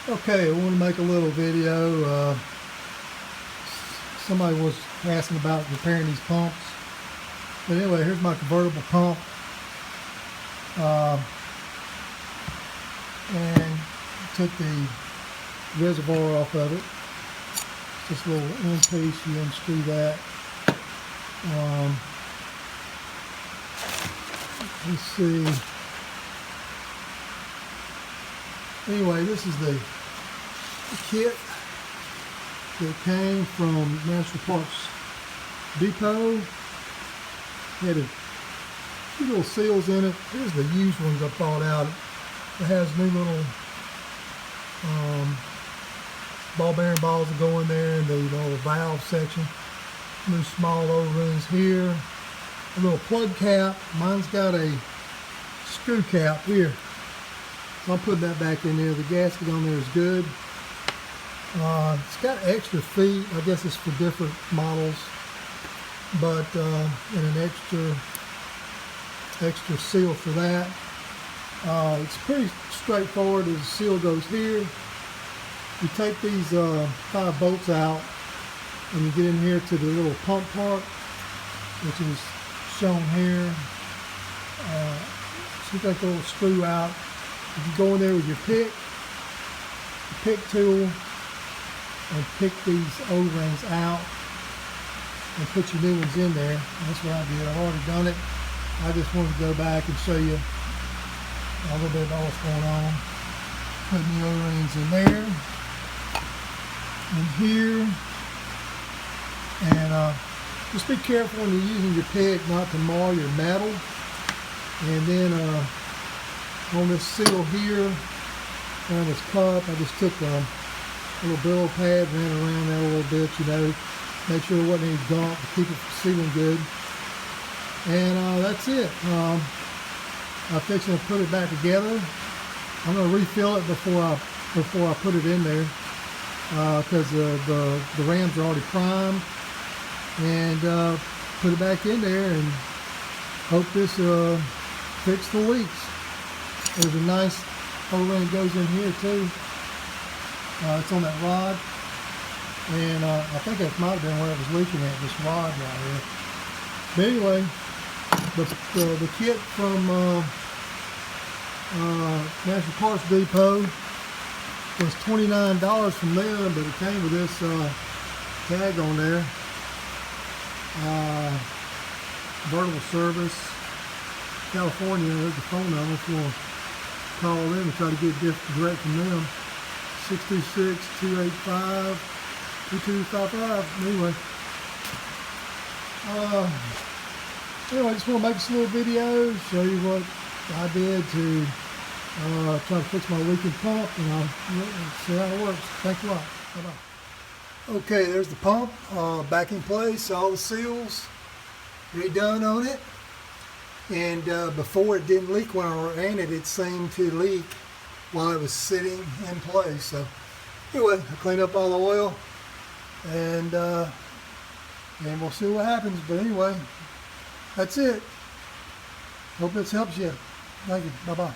Okay, I want to make a little video. Somebody was asking about repairing these pumps. But anyway, here's my convertible pump. And took the reservoir off of it. Just a little end piece, you unscrew that. Let's see. Anyway, this is the kit that came from National Parts Depot. Had a few little seals in it. Here's the used ones I bought out. It has new little ball bearing balls that go in there, and the little valve section. New small O-rings here. A little plug cap. Mine's got a screw cap here. So I'm putting that back in there. The gasket on there is good. It's got extra feet. I guess it's for different models, but and an extra seal for that. It's pretty straightforward. The seal goes here. You take these 5 bolts out, and you get in here to the little pump part, which is shown here. So you take the little screw out. You go in there with your pick tool, and pick these O-rings out and put your new ones in there. That's what I did. I've already done it. I just wanted to go back and show you a little bit about what's going on. Putting the O-rings in there and here, and just be careful when you're using your pick not to mar your metal. And then on this seal here, on this cup, I just took a little Brillo pad, ran around that a little bit, you know, make sure there wasn't any gunk to keep it sealing good. And that's it. I'm fixing to put it back together. I'm going to refill it before I put it in there, because the rams are already primed. And put it back in there and hope this fix the leaks. There's a nice O-ring that goes in here too. It's on that rod, and I think that might have been where it was leaking at, this rod right here. But anyway, the kit from National Parts Depot was $29 from them, but it came with this tag on there. Convertible service, California. There's the phone number if you want to call them and try to get direct from them. 626-285-2255. Anyway, I just want to make this little video, show you what I did to try to fix my leaking pump, and I'll see how it works. Thanks a lot. Bye-bye. Okay, there's the pump back in place, all the seals redone on it. And before it didn't leak when I ran it, it seemed to leak while it was sitting in place. So anyway, I cleaned up all the oil, and we'll see what happens. But anyway, that's it. Hope this helps you. Thank you. Bye-bye.